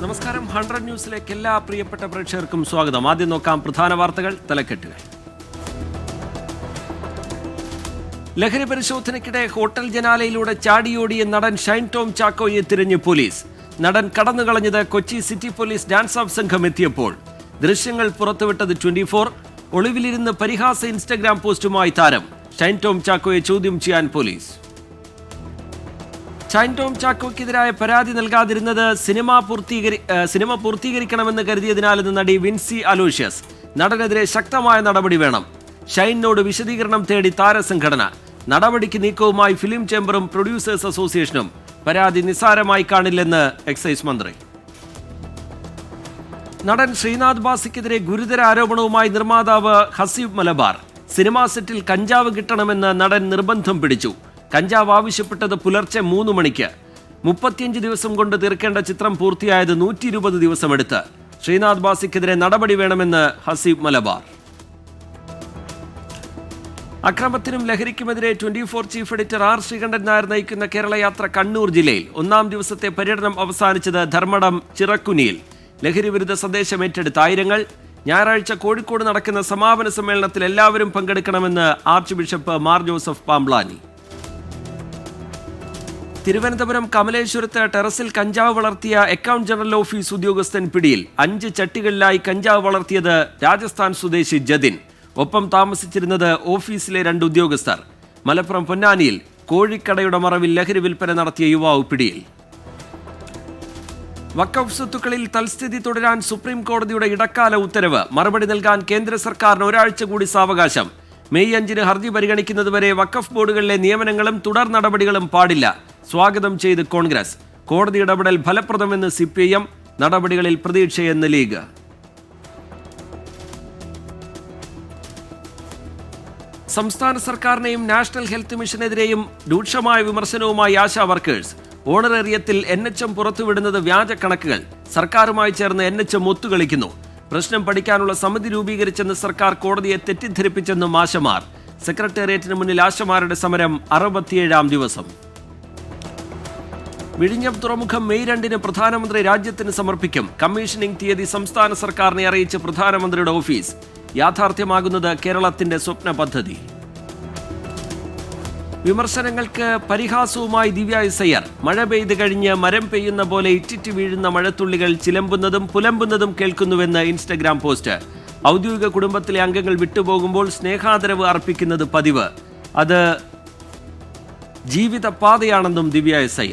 നമസ്കാരം. 100 ന്യൂസിലേക്ക് എല്ലാ പ്രിയപ്പെട്ട പ്രേക്ഷകർക്കും സ്വാഗതം. ആദ്യം നോക്കാം പ്രധാന വാർത്തകൾ, തലക്കെട്ടുകൾ. ലഹരി പരിശോധനയ്ക്കിടെ ഹോട്ടൽ ജനാലയിലൂടെ ചാടിയോടിയ നടൻ ഷൈൻ ടോം ചാക്കോയെ തിരഞ്ഞ് പോലീസ്. നടൻ കടന്നുകളഞ്ഞത് Kochi city police DANSAF സംഘം എത്തിയപ്പോൾ. ദൃശ്യങ്ങൾ പുറത്തുവിട്ടത് 24. ഒളിവിലിരുന്ന് പരിഹാസ ഇൻസ്റ്റഗ്രാം പോസ്റ്റുമായി താരം. ഷൈൻ ടോം ചാക്കോയെ ചോദ്യം ചെയ്യാൻ പോലീസ്. ഷൈൻ ടോം ചാക്കോയ്ക്കെതിരായ പരാതി നൽകാതിരുന്നത് സിനിമ പൂർത്തീകരിക്കണമെന്ന് കരുതിയതിനാലെന്ന് നടി വിൻസി അലോഷ്യസ്. നടനെതിരെ ശക്തമായ നടപടി വേണം. ഷൈനോട് വിശദീകരണം തേടി താരസംഘടന. നടപടിക്ക് നീക്കവുമായി ഫിലിം ചേംബറും പ്രൊഡ്യൂസേഴ്സ് അസോസിയേഷനും. പരാതി നിസ്സാരമായി കാണില്ലെന്ന് എക്സൈസ് മന്ത്രി. നടൻ ശ്രീനാഥ് ബാസിക്കെതിരെ ഗുരുതര ആരോപണവുമായി നിർമ്മാതാവ് ഹസീബ് മലബാർ. സിനിമാ സെറ്റിൽ കഞ്ചാവ് കിട്ടണമെന്ന് നടൻ നിർബന്ധം പിടിച്ചു. കഞ്ചാവ് ആവശ്യപ്പെട്ടത് പുലർച്ചെ 3 മണിക്ക്. 35 ദിവസം കൊണ്ട് തീർക്കേണ്ട ചിത്രം പൂർത്തിയായത് 120 ദിവസമെടുത്ത്. ശ്രീനാഥ് ബാസിക്കെതിരെ നടപടി വേണമെന്ന് ഹസീബ് മലബാർ. അക്രമത്തിനും ലഹരിക്കുമെതിരെ 24 chief editor R Sreekandan Nair നയിക്കുന്ന കേരള യാത്ര കണ്ണൂർ ജില്ലയിൽ. 1-ാം ദിവസത്തെ പര്യടനം അവസാനിച്ചത് ധർമ്മടം ചിറക്കുനിയിൽ. ലഹരി വിരുദ്ധ സന്ദേശം ഏറ്റെടുത്ത ആയിരങ്ങൾ. ഞായറാഴ്ച കോഴിക്കോട് നടക്കുന്ന സമാപന സമ്മേളനത്തിൽ എല്ലാവരും പങ്കെടുക്കണമെന്ന് archbishop Mar Joseph Pamplany. Thiruvananthapuram കമലേശ്വരത്ത് ടെറസിൽ കഞ്ചാവ് വളർത്തിയ അക്കൗണ്ട് ജനറൽ ഓഫീസ് ഉദ്യോഗസ്ഥൻ പിടിയിൽ. 5 ചട്ടികളിലായി കഞ്ചാവ് വളർത്തിയത് രാജസ്ഥാൻ സ്വദേശി ജതിൻ. ഒപ്പം താമസിച്ചിരുന്നത് ഓഫീസിലെ 2 ഉദ്യോഗസ്ഥർ. മലപ്പുറം പൊന്നാനിയിൽ കോഴിക്കടയുടെ മറവിൽ ലഹരി വിൽപ്പന നടത്തിയ യുവാവ് പിടിയിൽ. വഖഫ് സ്വത്തുക്കളിൽ തൽസ്ഥിതി തുടരാൻ സുപ്രീം കോടതിയുടെ ഇടക്കാല ഉത്തരവ്. മറുപടി നൽകാൻ കേന്ദ്ര സർക്കാരിന് ഒരാഴ്ച കൂടി സാവകാശം. മെയ് 5-ന് ഹർജി പരിഗണിക്കുന്നതുവരെ വഖഫ് ബോർഡുകളിലെ നിയമനങ്ങളും തുടർ നടപടികളും പാടില്ല. സ്വാഗതം ചെയ്ത് കോൺഗ്രസ്. കോടതി ഇടപെടൽ ഫലപ്രദമെന്ന് CPIM. നടപടികളിൽ പ്രതീക്ഷയെന്ന് ലീഗ്. സംസ്ഥാന സർക്കാരിനെയും നാഷണൽ ഹെൽത്ത് മിഷനെതിരെയും രൂക്ഷമായ വിമർശനവുമായി ആശാ വർക്കേഴ്സ്. ഓണറേറിയത്തിൽ NHM പുറത്തുവിടുന്നത് വ്യാജ കണക്കുകൾ. സർക്കാരുമായി ചേർന്ന് NHM ഒത്തുകളിക്കുന്നു. പ്രശ്നം പഠിക്കാനുള്ള സമിതി രൂപീകരിച്ചെന്ന് സർക്കാർ കോടതിയെ തെറ്റിദ്ധരിപ്പിച്ചെന്നും ആശമാർ. സെക്രട്ടേറിയറ്റിന് മുന്നിൽ ആശമാരുടെ സമരം 67-ാം ദിവസം. വിഴിഞ്ഞം തുറമുഖം മെയ് 2-ന് പ്രധാനമന്ത്രി രാജ്യത്തിന് സമർപ്പിക്കും. കമ്മീഷനിംഗ് തീയതി സംസ്ഥാന സർക്കാരിനെ അറിയിച്ച് പ്രധാനമന്ത്രിയുടെ ഓഫീസ്. യാഥാർത്ഥ്യമാകുന്നത് കേരളത്തിന്റെ സ്വപ്ന പദ്ധതി. വിമർശനങ്ങൾക്ക് പരിഹാസവുമായി ദിവ്യ എസ്. മഴ പെയ്ത് കഴിഞ്ഞ് മരം പെയ്യുന്ന പോലെ ഇറ്റിറ്റ് വീഴുന്ന മഴത്തുള്ളികൾ ചിലമ്പുന്നതും പുലമ്പുന്നതും കേൾക്കുന്നുവെന്ന് ഇൻസ്റ്റഗ്രാം പോസ്റ്റ്. ഔദ്യോഗിക കുടുംബത്തിലെ അംഗങ്ങൾ വിട്ടുപോകുമ്പോൾ സ്നേഹാദരവ് അർപ്പിക്കുന്നത് പതിവ്. അത് ജീവിത പാതയാണെന്നും ദിവ്യ എസ്.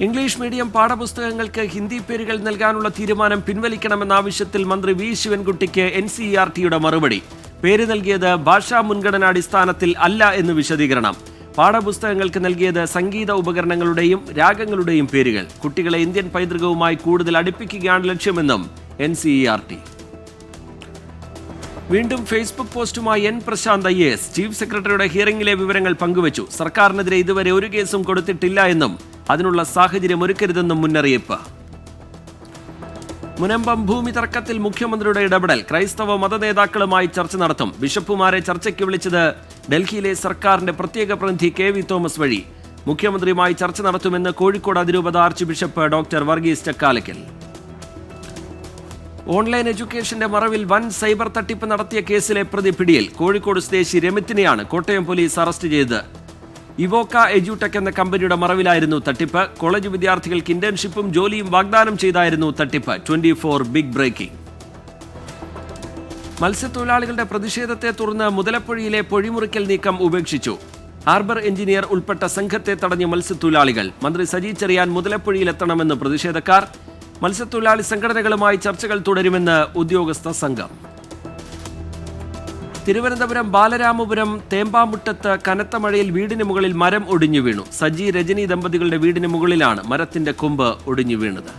ഇംഗ്ലീഷ് മീഡിയം പാഠപുസ്തകങ്ങൾക്ക് ഹിന്ദി പേരുകൾ നൽകാനുള്ള തീരുമാനം പിൻവലിക്കണമെന്ന ആവശ്യത്തിൽ മന്ത്രി വി ശിവൻകുട്ടിക്ക് NCERTയുടെ മറുപടി. പേര് നൽകിയത് ഭാഷാ മുൻഗണനാടിസ്ഥാനത്തിൽ അല്ല എന്ന് വിശദീകരണം. പാഠപുസ്തകങ്ങൾക്ക് നൽകിയത് സംഗീത ഉപകരണങ്ങളുടെയും രാഗങ്ങളുടെയും പേരുകൾ. കുട്ടികളെ ഇന്ത്യൻ പൈതൃകവുമായി കൂടുതൽ അടുപ്പിക്കുകയാണ് ലക്ഷ്യമെന്നും NCERT. വീണ്ടും ഫേസ്ബുക്ക് പോസ്റ്റുമായി N പ്രശാന്ത് IAS. ചീഫ് സെക്രട്ടറിയുടെ ഹിയറിംഗിലെ വിവരങ്ങൾ പങ്കുവച്ചു. സർക്കാരിനെതിരെ ഇതുവരെ ഒരു കേസും കൊടുത്തിട്ടില്ല എന്നും അതിനുള്ള സാഹചര്യം ഒരുക്കരുതെന്നും മുന്നറിയിപ്പ്. മുനമ്പം ഭൂമി തർക്കത്തിൽ മുഖ്യമന്ത്രിയുടെ ഇടപെടൽ. ക്രൈസ്തവ മതനേതാക്കളുമായി ചർച്ച നടത്തും. ബിഷപ്പുമാരെ ചർച്ചയ്ക്ക് വിളിച്ചത് ഡൽഹിയിലെ സർക്കാരിന്റെ പ്രത്യേക പ്രതിനിധി KV തോമസ് വഴി. മുഖ്യമന്ത്രിയുമായി ചർച്ച നടത്തുമെന്ന് കോഴിക്കോട് അതിരൂപത archbishop doctor Varghese Chakkalakkal. Online എഡ്യൂക്കേഷന്റെ മറവിൽ വൻ സൈബർ തട്ടിപ്പ് നടത്തിയ കേസിലെ പ്രതി പിടിയിൽ. കോഴിക്കോട് സ്വദേശി രമിത്തിനെയാണ് കോട്ടയം പോലീസ് അറസ്റ്റ് ചെയ്തത്. ഇവോക്ക എഡ്യൂടെക് എന്ന കമ്പനിയുടെ മറവിലായിരുന്നു തട്ടിപ്പ്. കോളേജ് വിദ്യാർത്ഥികൾക്ക് ഇന്റേൺഷിപ്പും ജോലിയും വാഗ്ദാനം ചെയ്തായിരുന്നു തട്ടിപ്പ്. 24 ബിഗ് ബ്രേക്കിംഗ്. മത്സ്യത്തൊഴിലാളികളുടെ പ്രതിഷേധത്തെ തുടർന്ന് മുതലപ്പുഴയിലെ പൊഴിമുറിക്കൽ നീക്കം ഉപേക്ഷിച്ചു. ഹാർബർ എഞ്ചിനീയർ ഉൾപ്പെട്ട സംഘത്തെ തടഞ്ഞ മത്സ്യത്തൊഴിലാളികൾ. മന്ത്രി സജി ചെറിയാൻ മുതലപ്പുഴയിലെത്തണമെന്ന് പ്രതിഷേധക്കാർ. മത്സ്യത്തൊഴിലാളി സംഘടനകളുമായി ചർച്ചകൾ തുടരുമെന്ന് ഉദ്യോഗസ്ഥ സംഘം. തിരുവനന്തപുരം ബാലരാമപുരം തേമ്പാമുട്ടത്ത് കനത്ത മഴയിൽ വീടിന് മുകളിൽ മരം ഒടിഞ്ഞു വീണു. സജി രജനി ദമ്പതികളുടെ വീടിന് മുകളിലാണ് മരത്തിന്റെ കൊമ്പ് ഒടിഞ്ഞു വീണത്.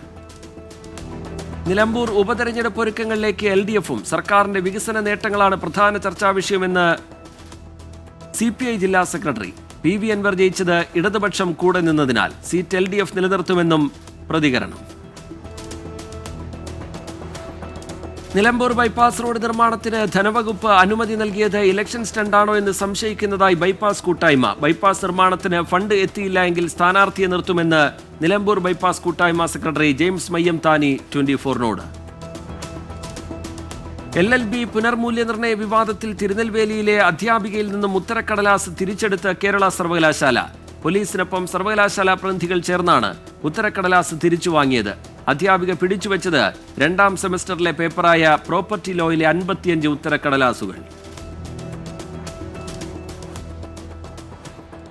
നിലമ്പൂർ ഉപതെരഞ്ഞെടുപ്പ് ഒരുക്കങ്ങളിലേക്ക് LDFും. സർക്കാരിന്റെ വികസന നേട്ടങ്ങളാണ് പ്രധാന ചർച്ചാ വിഷയമെന്ന് CPI ജില്ലാ സെക്രട്ടറി. PV അൻവർ ജയിച്ചത് ഇടതുപക്ഷം കൂടെ നിന്നതിനാൽ. സീറ്റ് LDF നിലനിർത്തുമെന്നും പ്രതികരണം. നിലമ്പൂർ ബൈപ്പാസ് റോഡ് നിർമ്മാണത്തിന് ധനവകുപ്പ് അനുമതി നൽകിയത് ഇലക്ഷൻ സ്റ്റണ്ടാണോ എന്ന് സംശയിക്കുന്നതായി ബൈപ്പാസ് കൂട്ടായ്മ. ബൈപ്പാസ് നിർമ്മാണത്തിന് ഫണ്ട് എത്തിയില്ല എങ്കിൽ സ്ഥാനാർത്ഥിയെ നിർത്തുമെന്ന് നിലമ്പൂർ ബൈപ്പാസ് കൂട്ടായ്മ സെക്രട്ടറി ജെയിംസ് മയ്യംതാനി 24നോട്. LLB പുനർമൂല്യനിർണയ വിവാദത്തിൽ തിരുനെൽവേലിയിലെ അധ്യാപികയിൽ നിന്നും ഉത്തരക്കടലാസ് തിരിച്ചെടുത്ത് കേരള സർവകലാശാല. പോലീസിനൊപ്പം സർവകലാശാല പ്രതിനിധികൾ ചേർന്നാണ് ഉത്തരക്കടലാസ് തിരിച്ചു വാങ്ങിയത്. അധ്യാപിക പിടിച്ചുവെച്ചത് 2ാം സെമസ്റ്ററിലെ പേപ്പറായ പ്രോപ്പർട്ടി ലോയിലെ 55 ഉത്തരക്കടലാസുകൾ.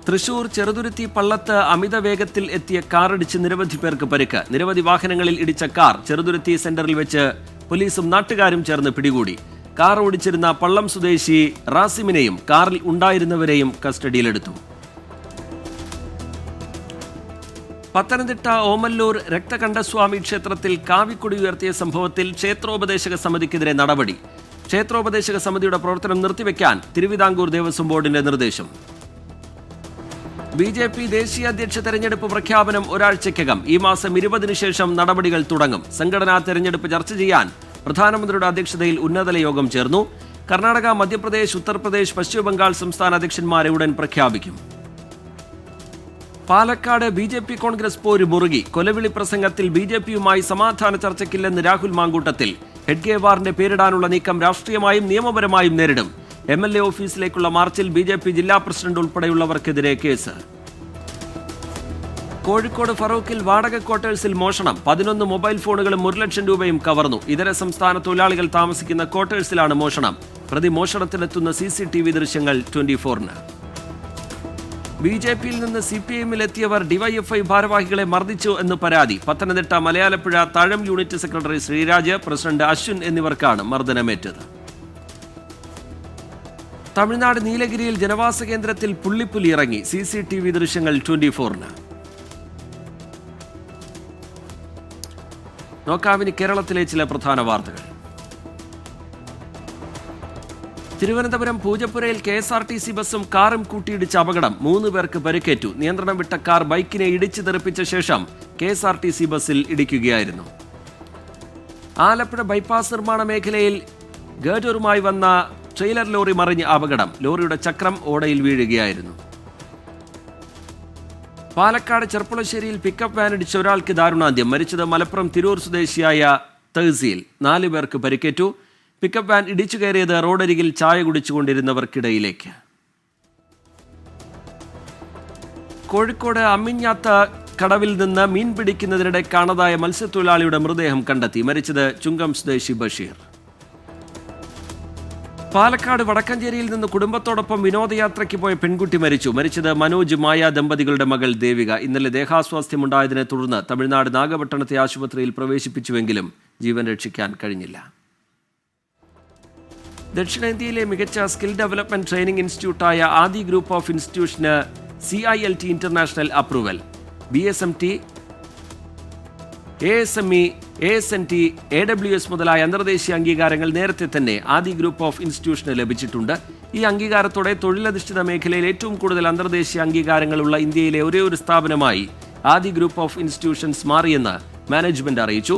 തൃശൂർ ചെറുതുരുത്തി പള്ളത്ത് അമിത വേഗത്തിൽ എത്തിയ കാറിടിച്ച് നിരവധി പേർക്ക് പരിക്ക്. നിരവധി വാഹനങ്ങളിൽ ഇടിച്ച കാർ ചെറുതുരുത്തി സെന്ററിൽ വെച്ച് പോലീസും നാട്ടുകാരും ചേർന്ന് പിടികൂടി. കാർ ഓടിച്ചിരുന്ന പള്ളം സ്വദേശി റാസിമിനെയും കാറിൽ ഉണ്ടായിരുന്നവരെയും കസ്റ്റഡിയിലെടുത്തു. പത്തനംതിട്ട ഓമല്ലൂർ രക്തകണ്ഠസ്വാമി ക്ഷേത്രത്തിൽ കാവിക്കൊടി ഉയർത്തിയ സംഭവത്തിൽ ക്ഷേത്രോപദേശക സമിതിക്കെതിരെ നടപടി. ക്ഷേത്രോപദേശക സമിതിയുടെ പ്രവർത്തനം നിർത്തിവെക്കാൻ തിരുവിതാംകൂർ ദേവസ്വം ബോർഡിന്റെ നിർദ്ദേശം. BJP ദേശീയ അധ്യക്ഷ തെരഞ്ഞെടുപ്പ് പ്രഖ്യാപനം ഒരാഴ്ചയ്ക്കകം. ഈ മാസം 20-ന് ശേഷം നടപടികൾ തുടങ്ങും. സംഘടനാ തെരഞ്ഞെടുപ്പ് ചർച്ച ചെയ്യാൻ പ്രധാനമന്ത്രിയുടെ അധ്യക്ഷതയിൽ ഉന്നതതല യോഗം ചേർന്നു. കർണാടക, മധ്യപ്രദേശ്, ഉത്തർപ്രദേശ്, പശ്ചിമബംഗാൾ സംസ്ഥാന അധ്യക്ഷന്മാരെ ഉടൻ പ്രഖ്യാപിക്കും. പാലക്കാട് BJP കോൺഗ്രസ് പോര് മുറുകി. കൊലവിളി പ്രസംഗത്തിൽ BJPയുമായി സമാധാന ചർച്ചയ്ക്കില്ലെന്ന് രാഹുൽ മാങ്കൂട്ടത്തിൽ. ഹെഡ്ഗേവാറിന്റെ പേരിടാനുള്ള നീക്കം രാഷ്ട്രീയമായും നിയമപരമായും നേരിടും. MLA ഓഫീസിലേക്കുള്ള മാർച്ചിൽ BJP ജില്ലാ പ്രസിഡന്റ് ഉൾപ്പെടെയുള്ളവർക്കെതിരെ കേസ്. കോഴിക്കോട് ഫറൂഖിൽ വാടക ക്വാർട്ടേഴ്സിൽ മോഷണം. 11 മൊബൈൽ ഫോണുകളും 1 ലക്ഷം രൂപയും കവർന്നു. ഇതര സംസ്ഥാന തൊഴിലാളികൾ താമസിക്കുന്ന ക്വാർട്ടേഴ്സിലാണ് മോഷണം. പ്രതി മോഷണത്തിനെത്തുന്ന CCTV ദൃശ്യങ്ങൾ 24ന്. BJPയിൽ നിന്ന് CPIമിലെത്തിയവർ DYFI ഭാരവാഹികളെ മർദ്ദിച്ചു എന്ന് പരാതി. Pathanamthitta Malayalappuzha Thazham unit secretary Sreeraj, president Ashwin എന്നിവർക്കാണ് മർദ്ദനമേറ്റത്. തമിഴ്നാട് നീലഗിരിയിൽ ജനവാസ കേന്ദ്രത്തിൽ പുള്ളിപ്പുലി ഇറങ്ങി. CCTV ദൃശ്യങ്ങൾ 24ന്. നോക്കാവിന് കേരളത്തിലെ ചില പ്രധാന വാർത്തകൾ. തിരുവനന്തപുരം പൂജപ്പുരയിൽ KSRTC ബസ്സും കാറും കൂട്ടിയിടിച്ച അപകടം. 3 പേർക്ക് പരിക്കേറ്റു. നിയന്ത്രണം വിട്ട കാർ ബൈക്കിനെ ഇടിച്ചു തെറിപ്പിച്ച ശേഷം KSRTC ബസ്സിൽ ഇടിക്കുകയായിരുന്നു. ആലപ്പുഴ ബൈപ്പാസ് നിർമ്മാണ മേഖലയിൽ ഗേഡറുമായി വന്ന ട്രെയിലർ ലോറി മറിഞ്ഞ് അപകടം. ലോറിയുടെ ചക്രം ഓടയിൽ വീഴുകയായിരുന്നു. പാലക്കാട് ചെർപ്പുളശ്ശേരിയിൽ പിക്കപ്പ് വാൻ ഇടിച്ച ഒരാൾക്ക് ദാരുണാന്ത്യം. മരിച്ചത് മലപ്പുറം തിരൂർ സ്വദേശിയായ തഹസീൽ. 4 പേർക്ക് പരിക്കേറ്റു. പിക്കപ്പ് വാൻ ഇടിച്ചു കയറിയത് റോഡരികിൽ ചായ കുടിച്ചുകൊണ്ടിരുന്നവർക്കിടയിലേക്ക്. കോഴിക്കോട് അമ്മിഞ്ഞാത്ത കടവിൽ നിന്ന് മീൻ പിടിക്കുന്നതിനിടെ കാണാതായ മത്സ്യത്തൊഴിലാളിയുടെ മൃതദേഹം കണ്ടെത്തി. മരിച്ചത് ചുങ്കം സ്വദേശി ബഷീർ. പാലക്കാട് വടക്കഞ്ചേരിയിൽ നിന്ന് കുടുംബത്തോടൊപ്പം വിനോദയാത്രയ്ക്ക് പോയ പെൺകുട്ടി മരിച്ചു. മരിച്ചത് മനോജ് മായ ദമ്പതികളുടെ മകൾ ദേവിക. ഇന്നലെ ദേഹാസ്വാസ്ഥ്യമുണ്ടായതിനെ തുടർന്ന് തമിഴ്നാട് നാഗപട്ടണത്തെ ആശുപത്രിയിൽ പ്രവേശിപ്പിച്ചുവെങ്കിലും ജീവൻ രക്ഷിക്കാൻ കഴിഞ്ഞില്ല. ദക്ഷിണേന്ത്യയിലെ മികച്ച സ്കിൽ ഡെവലപ്മെന്റ് ട്രെയിനിംഗ് ഇൻസ്റ്റിറ്റ്യൂട്ടായ ആദി ഗ്രൂപ്പ് ഓഫ് ഇൻസ്റ്റിറ്റ്യൂഷന് CILT international approval. BSMT, ASME, ASNT, AWS മുതലായ അന്തർദേശീയ അംഗീകാരങ്ങൾ നേരത്തെ തന്നെ ആദി ഗ്രൂപ്പ് ഓഫ് ഇൻസ്റ്റിറ്റ്യൂഷന് ലഭിച്ചിട്ടുണ്ട്. ഈ അംഗീകാരത്തോടെ തൊഴിലധിഷ്ഠിത മേഖലയിൽ ഏറ്റവും കൂടുതൽ അന്തർദേശീയ അംഗീകാരങ്ങളുള്ള ഇന്ത്യയിലെ ഒരേയൊരു സ്ഥാപനമായി ആദി ഗ്രൂപ്പ് ഓഫ് ഇൻസ്റ്റിറ്റ്യൂഷൻസ് മാറിയെന്ന് മാനേജ്മെന്റ് അറിയിച്ചു.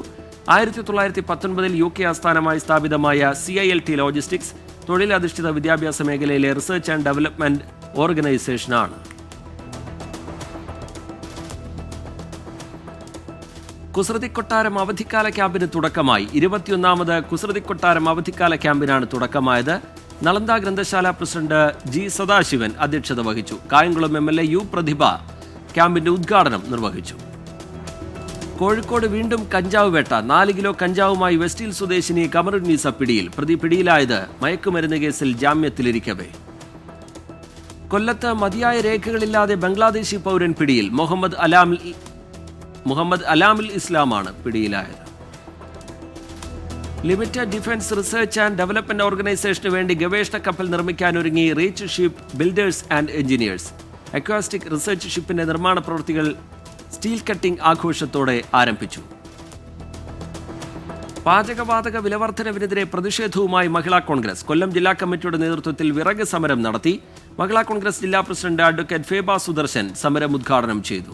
1919 UK ആസ്ഥാനമായി സ്ഥാപിതമായ CILT ലോജിസ്റ്റിക്സ് തൊഴിലധിഷ്ഠിത വിദ്യാഭ്യാസ മേഖലയിലെ റിസർച്ച് ആൻഡ് ഡെവലപ്മെന്റ് ഓർഗനൈസേഷനാണ്. കുസൃതിക്കൊട്ടാരം അവധിക്കാല ക്യാമ്പിന് തുടക്കമായി. 21ാമത് കുസൃതിക്കൊട്ടാരം അവധിക്കാല ക്യാമ്പിനാണ് തുടക്കമായത്. നളന്ദ ഗ്രന്ഥശാല പ്രസിഡന്റ് G സദാശിവൻ അധ്യക്ഷത വഹിച്ചു. കായംകുളം MLA U പ്രതിഭ ക്യാമ്പിന്റെ ഉദ്ഘാടനം നിർവഹിച്ചു. കോഴിക്കോട് വീണ്ടും കഞ്ചാവ് വേട്ട. 4 കിലോ കഞ്ചാവുമായി വെസ്റ്റ് ഹിൽ സ്വദേശിനി കമറുന്നീസ പിടിയിൽ. പ്രതി പിടിയിലായത് മയക്കുമരുന്ന് കേസിൽ ജാമ്യത്തിലിരിക്കവേ. കൊല്ലത്ത് മതിയായ രേഖകളില്ലാതെ ബംഗ്ലാദേശി പൗരൻ പിടിയിൽ. മുഹമ്മദ് അലാമുൽ ഇസ്ലാമാണ് പിടിയിലായത്. Limited defence research and development ഓർഗനൈസേഷന് വേണ്ടി ഗവേഷണ കപ്പൽ നിർമ്മിക്കാനൊരുങ്ങി reach ship builders and engineers. Acoustic research ഷിപ്പിന്റെ നിർമ്മാണ പ്രവൃത്തികൾ സ്റ്റീൽ കട്ടിംഗ് ആഘോഷത്തോടെ ആരംഭിച്ചു. പാചകവാതക വിലവർദ്ധനവിനെതിരെ പ്രതിഷേധവുമായി മഹിളാ കോൺഗ്രസ്. കൊല്ലം ജില്ലാ കമ്മിറ്റിയുടെ നേതൃത്വത്തിൽ വിറക് സമരം നടത്തി. മഹിളാ കോൺഗ്രസ് ജില്ലാ പ്രസിഡന്റ് അഡ്വക്കേറ്റ് ഫേബ സുദർശൻ സമരം ഉദ്ഘാടനം ചെയ്തു.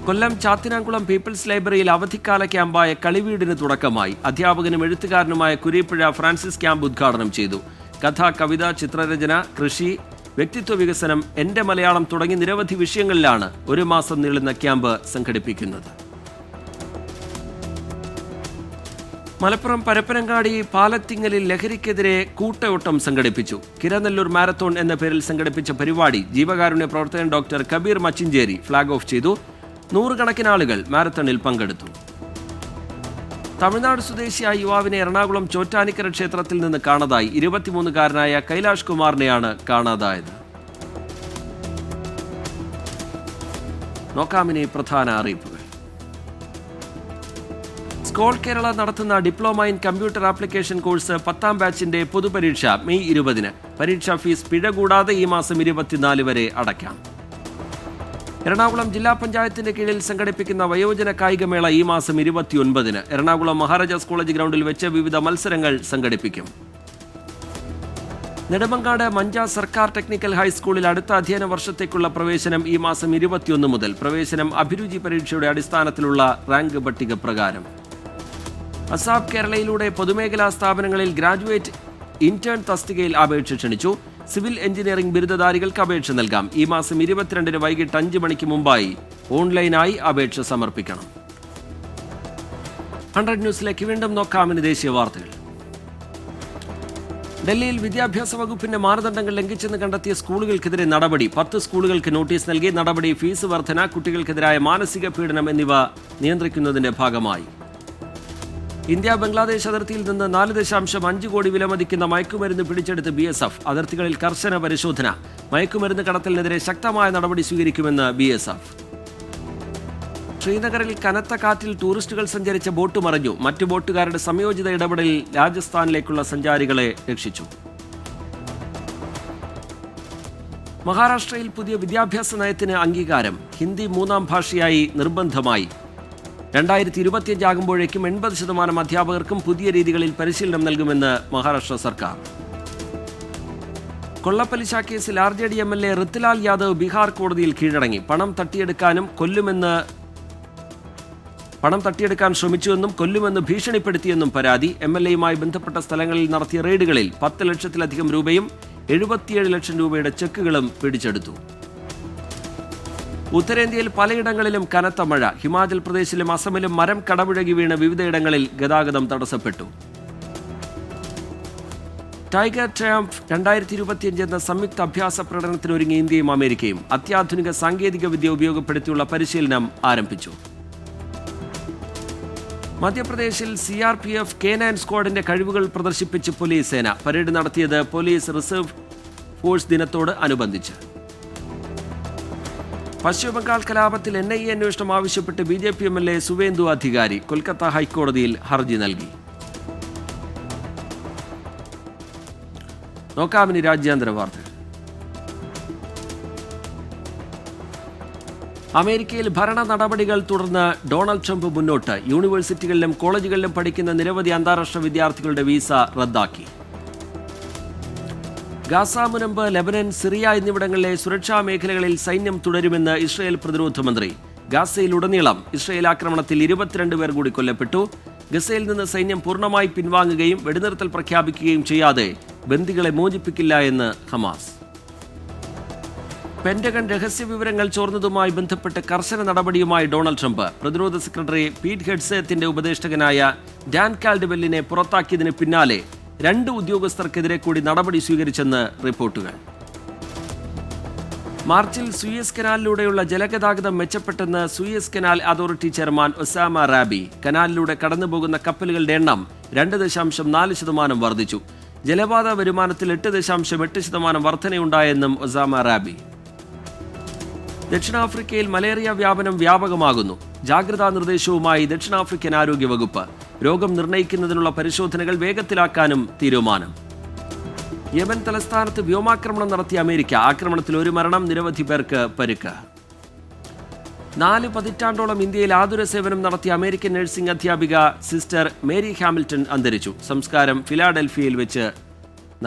കൊല്ലം ചാത്തിനാംകുളം പീപ്പിൾസ് ലൈബ്രറിയിൽ അവധിക്കാല ക്യാമ്പായ കളിവീടിന് തുടക്കമായി. അധ്യാപകനും എഴുത്തുകാരനുമായ കുരീപ്പുഴ ഫ്രാൻസിസ് ക്യാമ്പ് ഉദ്ഘാടനം ചെയ്തു. കഥ, കവിത, ചിത്രരചന, കൃഷി, വ്യക്തിത്വ വികസനം, എൻ്റെ മലയാളം തുടങ്ങി നിരവധി വിഷയങ്ങളിലാണ് ഒരു മാസം നീളുന്ന ക്യാമ്പ് സംഘടിപ്പിക്കുന്നത്. മലപ്പുറം പരപ്പനങ്ങാടി പാലത്തിങ്ങലിൽ ലഹരിക്കെതിരെ കൂട്ടയോട്ടം സംഘടിപ്പിച്ചു. കിരനെല്ലൂർ മാരത്തോൺ എന്ന പേരിൽ സംഘടിപ്പിച്ച പരിപാടി ജീവകാരുണ്യ പ്രവർത്തകൻ doctor Kabir Machincheri flag off ചെയ്തു. 100 കണക്കിന് ആളുകൾ മാരത്തണിൽ പങ്കെടുത്തു. തമിഴ്നാട് സ്വദേശിയായ യുവാവിനെ എറണാകുളം ചോറ്റാനിക്കര ക്ഷേത്രത്തിൽ നിന്ന് കാണാതായി. 23-കാരനായ കൈലാഷ് കുമാറിനെയാണ് കാണാതായത്. നോക്കാമിനി പ്രധാന അറിയിപ്പുകൾ. സ്കോൾ കേരള നടത്തുന്ന diploma in computer application course 10ാം ബാച്ചിന്റെ പൊതുപരീക്ഷ മെയ് 20-ന്. പരീക്ഷാ ഫീസ് പിഴ കൂടാതെ ഈ മാസം 24 വരെ അടയ്ക്കാം. എറണാകുളം ജില്ലാ പഞ്ചായത്തിന്റെ കീഴിൽ സംഘടിപ്പിക്കുന്ന വയോജന കായികമേള ഈ മാസം 29-ന് എറണാകുളം മഹാരാജാസ് കോളേജ് ഗ്രൗണ്ടിൽ വെച്ച് വിവിധ മത്സരങ്ങൾ സംഘടിപ്പിക്കും. നെടുമങ്ങാട് മഞ്ച സർക്കാർ ടെക്നിക്കൽ ഹൈസ്കൂളിൽ അടുത്ത അധ്യയന വർഷത്തേക്കുള്ള പ്രവേശനം ഈ മാസം 21 മുതൽ. പ്രവേശനം അഭിരുചി പരീക്ഷയുടെ അടിസ്ഥാനത്തിലുള്ള റാങ്ക് പട്ടിക പ്രകാരം. അസാബ് കേരളയിലൂടെ പൊതുമേഖലാ സ്ഥാപനങ്ങളിൽ ഗ്രാജുവേറ്റ് ഇന്റേൺ തസ്തികയിൽ അപേക്ഷ ക്ഷണിച്ചു. സിവിൽ എഞ്ചിനീയറിംഗ് ബിരുദധാരികൾക്ക് അപേക്ഷ നൽകാം. ഈ മാസം 22-ന് വൈകിട്ട് 5 മണിക്ക് മുമ്പായി ഓൺലൈനായി അപേക്ഷ സമർപ്പിക്കണം. 100 ന്യൂസിലേക്ക് വീണ്ടും നോക്കാമിന് ദേശീയ വാർത്തകൾ. ഡൽഹിയിൽ വിദ്യാഭ്യാസ വകുപ്പിന്റെ മാനദണ്ഡങ്ങൾ ലംഘിച്ചെന്ന് കണ്ടെത്തിയ സ്കൂളുകൾക്കെതിരെ നടപടി. 10 സ്കൂളുകൾക്ക് നോട്ടീസ് നൽകി. നടപടി ഫീസ് വർധന, കുട്ടികൾക്കെതിരായ മാനസിക പീഡനം എന്നിവ നിയന്ത്രിക്കുന്നതിന്റെ ഭാഗമായി. ഇന്ത്യ ബംഗ്ലാദേശ് അതിർത്തിയിൽ നിന്ന് 4.5 കോടി വിലമതിക്കുന്ന മയക്കുമരുന്ന് പിടിച്ചെടുത്ത് BSF. അതിർത്തികളിൽ കർശന പരിശോധന. മയക്കുമരുന്ന് കടത്തലിനെതിരെ ശക്തമായ നടപടി സ്വീകരിക്കുമെന്ന് BSF. ശ്രീനഗറിൽ കനത്ത കാറ്റിൽ ടൂറിസ്റ്റുകൾ സഞ്ചരിച്ച ബോട്ട് മറിഞ്ഞു. മറ്റു ബോട്ടുകാരുടെ സംയോജിത ഇടപെടലിൽ രാജസ്ഥാനിലേക്കുള്ള സഞ്ചാരികളെ രക്ഷിച്ചു. മഹാരാഷ്ട്രയിൽ പുതിയ വിദ്യാഭ്യാസ നയത്തിന് അംഗീകാരം. ഹിന്ദി 3ാം ഭാഷയായി നിർബന്ധമായി. 2025 ആകുമ്പോഴേക്കും 80% അധ്യാപകർക്കും പുതിയ രീതികളിൽ പരിശീലനം നൽകുമെന്ന് മഹാരാഷ്ട്ര സർക്കാർ. കൊള്ളപ്പലിശ കേസിൽ RJD MLA ഋത്തുലാൽ യാദവ് ബീഹാർ കോടതിയിൽ കീഴടങ്ങി. പണം തട്ടിയെടുക്കാൻ ശ്രമിച്ചുവെന്നും കൊല്ലുമെന്ന് ഭീഷണിപ്പെടുത്തിയെന്നും പരാതി. MLAയുമായി ബന്ധപ്പെട്ട സ്ഥലങ്ങളിൽ നടത്തിയ റെയ്ഡുകളിൽ 10 ലക്ഷത്തിലധികം രൂപയും 77 ലക്ഷം രൂപയുടെ ചെക്കുകളും പിടിച്ചെടുത്തു. ഉത്തരേന്ത്യയിൽ പലയിടങ്ങളിലും കനത്ത മഴ. ഹിമാചൽ പ്രദേശിലും അസമിലും മരം കടപുഴകി വീണ് വിവിധയിടങ്ങളിൽ ഗതാഗതം തടസ്സപ്പെട്ടു. ടൈഗർ ട്രയംഫ് 2025 എന്ന സംയുക്ത അഭ്യാസ പ്രകടനത്തിനൊരുങ്ങി ഇന്ത്യയും അമേരിക്കയും. അത്യാധുനിക സാങ്കേതിക വിദ്യ ഉപയോഗപ്പെടുത്തിയുള്ള പരിശീലനം ആരംഭിച്ചു. മധ്യപ്രദേശിൽ CRPF K9 സ്ക്വാഡിന്റെ കഴിവുകൾ പ്രദർശിപ്പിച്ച് പോലീസ് സേന. പരേഡ് നടത്തിയത് പോലീസ് റിസർവ് ഫോഴ്സ് ദിനത്തോട് അനുബന്ധിച്ച്. പശ്ചിമബംഗാൾ കലാപത്തിൽ NIA അന്വേഷണം ആവശ്യപ്പെട്ട് BJP MLA സുവേന്ദു അധികാരി കൊൽക്കത്ത ഹൈക്കോടതിയിൽ ഹർജി നൽകി. നോക്കാമിനി രാജ്യാന്തര വാർത്തകൾ. അമേരിക്കയിൽ ഭരണ നടപടികൾ തുടർന്ന് ഡൊണാൾഡ് ട്രംപ് മുന്നോട്ട്. യൂണിവേഴ്സിറ്റികളിലും കോളേജുകളിലും പഠിക്കുന്ന നിരവധി അന്താരാഷ്ട്ര വിദ്യാർത്ഥികളുടെ വീസ റദ്ദാക്കി. ഗാസ മുനമ്പ്, ലെബനൻ, സിറിയ എന്നിവിടങ്ങളിലെ സുരക്ഷാ മേഖലകളിൽ സൈന്യം തുടരുമെന്ന് ഇസ്രയേൽ പ്രതിരോധ മന്ത്രി. ഗാസയിലുടനീളം ഇസ്രയേൽ ആക്രമണത്തിൽ 22 പേർ കൂടി കൊല്ലപ്പെട്ടു. ഗസയിൽ നിന്ന് സൈന്യം പൂർണ്ണമായി പിൻവാങ്ങുകയും വെടിനിർത്തൽ പ്രഖ്യാപിക്കുകയും ചെയ്യാതെ ബന്ദികളെ മോചിപ്പിക്കില്ല എന്ന് ഹമാസ്. പെന്റഗൺ രഹസ്യവിവരങ്ങൾ ചോർന്നതുമായി ബന്ധപ്പെട്ട് കർശന നടപടിയുമായി ഡൊണാൾഡ് ട്രംപ്. പ്രതിരോധ സെക്രട്ടറി പീറ്റ് ഹെഡ്സെത്തിന്റെ ഉപദേഷ്ടകനായ ഡാൻ കാൽഡ്വെല്ലിനെ പുറത്താക്കിയതിന് പിന്നാലെ 2 ഉദ്യോഗസ്ഥർക്കെതിരെ കൂടി നടപടി സ്വീകരിച്ചെന്ന് റിപ്പോർട്ടുകൾ. മാർച്ചിൽ സൂയസ് കനാലിലൂടെയുള്ള ജലഗതാഗതം മെച്ചപ്പെട്ടെന്ന് Suez canal authority chairman Osama Rabie. കനാലിലൂടെ കടന്നുപോകുന്ന കപ്പലുകളുടെ എണ്ണം 2.4% വർദ്ധിച്ചു. ജലപാത വരുമാനത്തിൽ 8.8% വർധനയുണ്ടായെന്നും ഒസാമ റാബി. ദക്ഷിണാഫ്രിക്കയിൽ മലേറിയ വ്യാപനം വ്യാപകമാകുന്നു. ജാഗ്രതാ നിർദ്ദേശവുമായി ദക്ഷിണാഫ്രിക്കൻ ആരോഗ്യ വകുപ്പ്. രോഗം നിർണ്ണയിക്കുന്നതിനുള്ള പരിശോധനകൾ വേഗത്തിലാക്കാനും തീരുമാനം. യമൻ തലസ്ഥാനത്ത് വ്യോമാക്രമണം നടത്തിയ അമേരിക്ക. ആക്രമണത്തിൽ 1 മരണം, നിരവധി പേർക്ക് പരിക്ക്. 4 പതിറ്റാണ്ടോളം ഇന്ത്യയിൽ ആതുര സേവനം നടത്തിയ അമേരിക്കൻ നഴ്സിംഗ് അധ്യാപിക സിസ്റ്റർ മേരി ഹാമിൽട്ടൺ അന്തരിച്ചു. സംസ്കാരം ഫിലാഡൽഫിയയിൽ വെച്ച്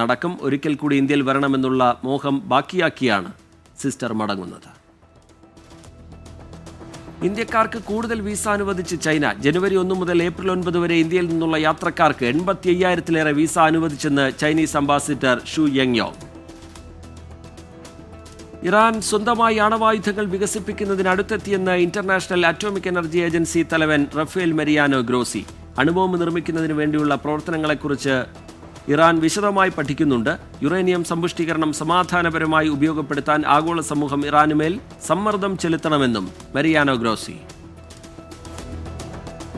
നടക്കും. ഒരിക്കൽ കൂടി ഇന്ത്യയിൽ വരണമെന്നുള്ള മോഹം ബാക്കിയാക്കിയാണ് സിസ്റ്റർ മടങ്ങുന്നത്. ഇന്ത്യക്കാർക്ക് കൂടുതൽ വിസ അനുവദിച്ച് ചൈന. ജനുവരി 1 മുതൽ ഏപ്രിൽ 9 വരെ ഇന്ത്യയിൽ നിന്നുള്ള യാത്രക്കാർക്ക് 85,000-ലേറെ വിസ അനുവദിച്ചെന്ന് ചൈനീസ് അംബാസിഡർ ഷു യെങ്യോങ്. ഇറാൻ സ്വന്തമായി ആണവായുധങ്ങൾ വികസിപ്പിക്കുന്നതിന് അടുത്തെത്തിയെന്ന് ഇന്റർനാഷണൽ അറ്റോമിക് എനർജി ഏജൻസി തലവൻ റഫേൽ മരിയാനോ ഗ്രോസി. അണുബോംബ് നിർമ്മിക്കുന്നതിന് വേണ്ടിയുള്ള പ്രവർത്തനങ്ങളെക്കുറിച്ച് ഇറാൻ വിശദമായി പഠിക്കുന്നുണ്ട്. യുറേനിയം സമ്പുഷ്ടീകരണം സമാധാനപരമായി ഉപയോഗപ്പെടുത്താൻ ആഗോള സമൂഹം ഇറാനുമേൽ സമ്മർദ്ദം ചെലുത്തണമെന്നും മരിയാനോ ഗ്രോസി.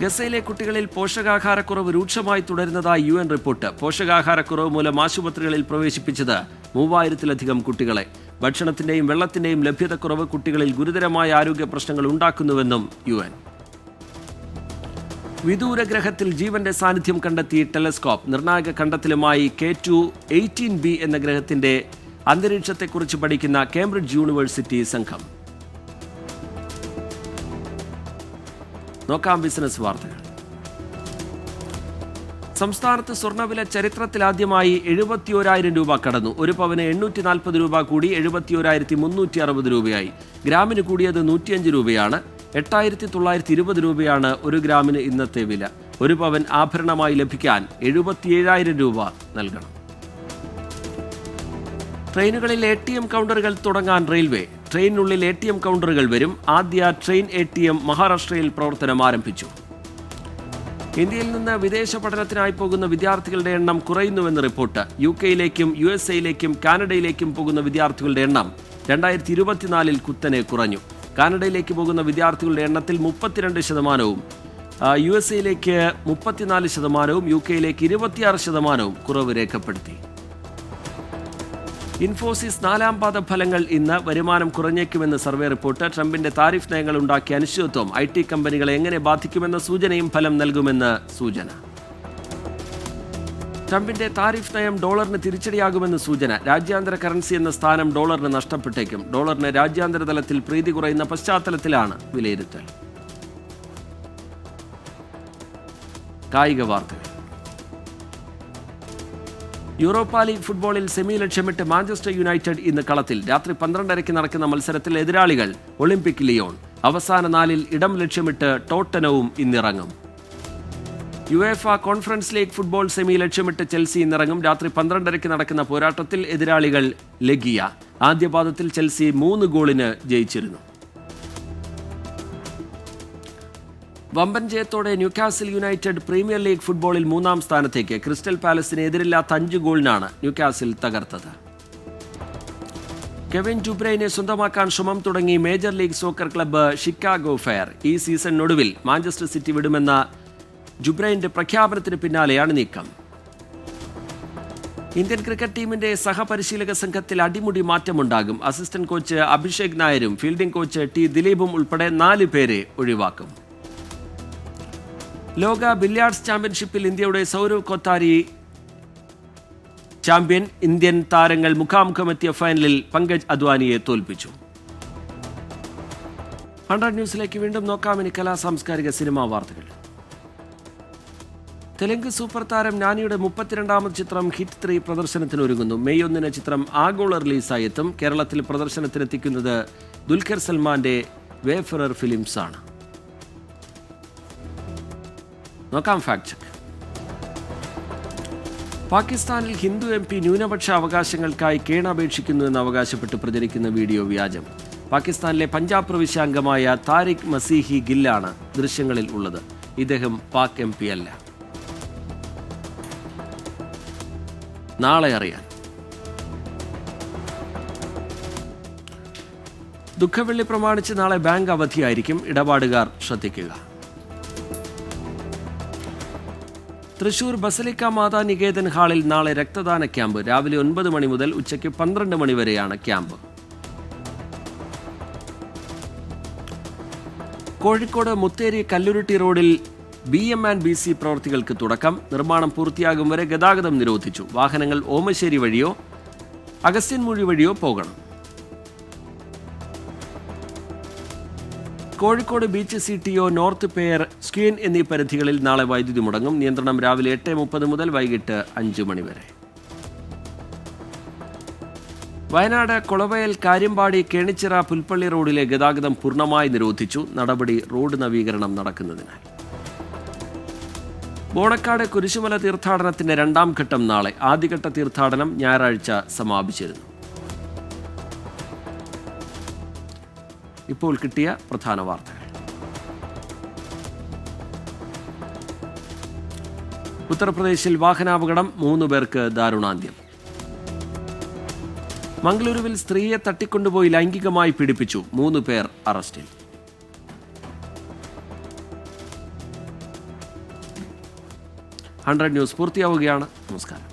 ഗസയിലെ കുട്ടികളിൽ പോഷകാഹാരക്കുറവ് രൂക്ഷമായി തുടരുന്നതായി UN റിപ്പോർട്ട്. പോഷകാഹാരക്കുറവ് മൂലം ആശുപത്രികളിൽ പ്രവേശിപ്പിച്ചത് 3000-ലധികം കുട്ടികളെ. ഭക്ഷണത്തിന്റെയും വെള്ളത്തിന്റെയും ലഭ്യതക്കുറവ് കുട്ടികളിൽ ഗുരുതരമായ ആരോഗ്യ പ്രശ്നങ്ങൾ ഉണ്ടാക്കുന്നുവെന്നും UN. വിദൂരഗ്രഹത്തിൽ ജീവന്റെ സാന്നിധ്യം കണ്ടെത്തി ടെലസ്കോപ്പ്. നിർണായക കണ്ടെത്തലുമായി K2-18b എന്ന ഗ്രഹത്തിന്റെ അന്തരീക്ഷത്തെക്കുറിച്ച് പഠിക്കുന്ന കേംബ്രിഡ്ജ് യൂണിവേഴ്സിറ്റി സംഘം. നോക്കാം ബിസിനസ് വാർത്തകൾ. സംസ്ഥാനത്ത് സ്വർണ്ണവില ചരിത്രത്തിലാദ്യമായി 71,000 രൂപ കടന്നു. ഒരു പവന് 840 രൂപ കൂടി 71,360 രൂപയായി. ഗ്രാമിന് കൂടിയത് 105 രൂപയാണ്. 8,920 രൂപയാണ് ഒരു ഗ്രാമിന് ഇന്നത്തെ വില. ഒരു പവൻ ആഭരണമായി ലഭിക്കാൻ 77,000 രൂപ നൽകണം. ട്രെയിനുകളിൽ ATM കൗണ്ടറുകൾ തുടങ്ങാൻ റെയിൽവേ. ട്രെയിനിനുള്ളിൽ ATM കൗണ്ടറുകൾ വരും. ആദ്യ ട്രെയിൻ ATM മഹാരാഷ്ട്രയിൽ പ്രവർത്തനം ആരംഭിച്ചു. ഇന്ത്യയിൽ നിന്ന് വിദേശ പഠനത്തിനായി പോകുന്ന വിദ്യാർത്ഥികളുടെ എണ്ണം കുറയുന്നുവെന്ന് റിപ്പോർട്ട്. UK-യിലേക്കും USA-യിലേക്കും കാനഡയിലേക്കും പോകുന്ന വിദ്യാർത്ഥികളുടെ എണ്ണം 2024 കുത്തനെ കുറഞ്ഞു. കാനഡയിലേക്ക് പോകുന്ന വിദ്യാർത്ഥികളുടെ എണ്ണത്തിൽ 32%, USA-യിലേക്ക് 34%, UK-യിലേക്ക് 26% കുറവ് രേഖപ്പെടുത്തി. ഇൻഫോസിസ് 4ാം പാദ ഫലങ്ങൾ ഇന്ന്. വരുമാനം കുറഞ്ഞേക്കുമെന്ന് സർവേ റിപ്പോർട്ട്. ട്രംപിന്റെ താരിഫ് നയങ്ങൾ ഉണ്ടാക്കിയ അനിശ്ചിതത്വം IT കമ്പനികളെ എങ്ങനെ ബാധിക്കുമെന്ന സൂചനയും ഫലം നൽകുമെന്ന് സൂചന. ട്രംപിന്റെ താരിഫ് നയം ഡോളറിന് തിരിച്ചടിയാകുമെന്ന് സൂചന. രാജ്യാന്തര കറൻസി എന്ന സ്ഥാനം ഡോളറിന് നഷ്ടപ്പെട്ടേക്കും. ഡോളറിന് രാജ്യാന്തര തലത്തിൽ പ്രീതി കുറയുന്ന പശ്ചാത്തലത്തിലാണ് വിലയിരുത്തൽ. കായിക വാർത്തകൾ. യൂറോപ്പ ലീഗ് ഫുട്ബോളിൽ സെമി ലക്ഷ്യമിട്ട് മാഞ്ചസ്റ്റർ യുണൈറ്റഡ് ഇന്ന് കളത്തിൽ. രാത്രി 12:30 നടക്കുന്ന മത്സരത്തിൽ എതിരാളികൾ ഒളിമ്പിക് ലിയോൺ. അവസാന 4-ൽ ഇടം ലക്ഷ്യമിട്ട് ടോട്ടനവും ഇന്നിറങ്ങും. UEFA conference league football semi ലക്ഷ്യമിട്ട് ചെൽസി ഇന്നിറങ്ങും. രാത്രി 12:30 നടക്കുന്ന പോരാട്ടത്തിൽ എതിരാളികൾ ലെഗിയ. ആദ്യ പാദത്തിൽ ചെൽസി 3 ഗോളിന് ജയിച്ചിരുന്നു. വമ്പൻ ജയത്തോടെ ന്യൂകാസിൽ യുണൈറ്റഡ് പ്രീമിയർ ലീഗ് ഫുട്ബോളിൽ 3ാം സ്ഥാനത്തേക്ക്. ക്രിസ്റ്റൽ പാലസിന് എതിരില്ലാത്ത 5 ഗോളിനാണ് ന്യൂകാസിൽ തകർത്തത്. കെവിൻ ഡുബ്രെയിനെ സ്വന്തമാക്കാൻ ശ്രമം തുടങ്ങി major league soccer club Chicago fire. ഈ സീസണിനൊടുവിൽ മാഞ്ചസ്റ്റർ സിറ്റി വിടുമെന്ന ഡുബ്രെയിന്റെ പ്രഖ്യാപനത്തിന് പിന്നാലെയാണ് നീക്കം. ഇന്ത്യൻ ക്രിക്കറ്റ് ടീമിന്റെ സഹപരിശീലക സംഘത്തിൽ അടിമുടി മാറ്റമുണ്ടാകും. അസിസ്റ്റന്റ് കോച്ച് അഭിഷേക് നായരും ഫീൽഡിംഗ് കോച്ച് T ദിലീപും ഉൾപ്പെടെ 4 പേരെ ഒഴിവാക്കും. ലോക ബില്യാർഡ്സ് ചാമ്പ്യൻഷിപ്പിൽ ഇന്ത്യയുടെ സൗരവ് കൊത്താരി ചാമ്പ്യൻ. ഇന്ത്യൻ താരങ്ങൾ മുഖാമുഖമെത്തിയ ഫൈനലിൽ പങ്കജ് അദ്വാനിയെ തോൽപ്പിച്ചു. 100 ന്യൂസിലേക്ക് വീണ്ടും നോക്കാം. ഇനി സാംസ്കാരിക സിനിമാ വാർത്തകൾ. തെലുങ്ക് സൂപ്പർ താരം നാനിയുടെ 32ാമത് ചിത്രം ഹിറ്റ് 3 പ്രദർശനത്തിനൊരുങ്ങുന്നു. മെയ് 1 ചിത്രം ആഗോള റിലീസായി എത്തും. കേരളത്തിൽ പ്രദർശനത്തിനെത്തിക്കുന്നത് ദുൽഖർ സൽമാന്റെ വേഫറർ ഫിലിംസ് ആണ്. നോക്കാം ഫാക്ട് ചെക്ക്. പാകിസ്ഥാനിൽ ഹിന്ദു MP ന്യൂനപക്ഷ അവകാശങ്ങൾക്കായി കേണപേക്ഷിക്കുന്നുവെന്ന് അവകാശപ്പെട്ട് പ്രചരിക്കുന്ന വീഡിയോ വ്യാജം. പാകിസ്ഥാനിലെ പഞ്ചാബ് പ്രവിശ്യാംഗമായ താരിഖ് മസീഹി ഗില്ലാണ് ദൃശ്യങ്ങളിൽ ഉള്ളത്. ഇദ്ദേഹം പാക് MP അല്ല. നാളെ അറിയാൻ. ദുഃഖവെള്ളി പ്രമാണിച്ച് നാളെ ബാങ്ക് അവധിയായിരിക്കും. ഇടപാടുകാർ ശ്രദ്ധിക്കുക. തൃശൂർ ബസലിക്ക മാതാ നികേതൻ ഹാളിൽ നാളെ രക്തദാന ക്യാമ്പ്. രാവിലെ 9 മണി മുതൽ ഉച്ചയ്ക്ക് 12 മണി വരെയാണ് ക്യാമ്പ്. കോഴിക്കോട് മുത്തേരി കല്ലുരുട്ടി റോഡിൽ BM&BC പ്രവൃത്തികൾക്ക് തുടക്കം. നിർമ്മാണം പൂർത്തിയാകും വരെ ഗതാഗതം നിരോധിച്ചു. വാഹനങ്ങൾ ഓമശ്ശേരി വഴിയോ അഗസ്ത്യൻമൂഴി വഴിയോ പോകണം. കോഴിക്കോട് ബീച്ച് CTO, നോർത്ത് പേർ, സ്ക്വീൻ എന്നീ പരിധികളിൽ നാളെ വൈദ്യുതി മുടങ്ങും. നിയന്ത്രണം രാവിലെ 8:30 മുതൽ വൈകിട്ട് 5 മണി വരെ. വയനാട് കൊളവയൽ കാര്യമ്പാടി കേണിച്ചിറ പുൽപ്പള്ളി റോഡിലെ ഗതാഗതം പൂർണ്ണമായി നിരോധിച്ചു. നടപടി റോഡ് നവീകരണം നടക്കുന്നതിനായി. ബോണക്കാട് കുരിശുമല തീർത്ഥാടനത്തിന്റെ രണ്ടാം ഘട്ടം നാളെ. ആദ്യഘട്ട തീർത്ഥാടനം ഞായറാഴ്ച സമാപിച്ചിരുന്നു. ഇപ്പോൾ കിട്ടിയ പ്രധാന വാർത്തകൾ. ഉത്തർപ്രദേശിൽ വാഹനാപകടം, 3 പേർക്ക് ദാരുണാന്ത്യം. മംഗളൂരുവിൽ സ്ത്രീയെ തട്ടിക്കൊണ്ടുപോയി ലൈംഗികമായി പീഡിപ്പിച്ചു, 3 പേർ അറസ്റ്റിൽ. ന്യൂസ് പൂർത്തിയാവുകയാണ്. നമസ്കാരം.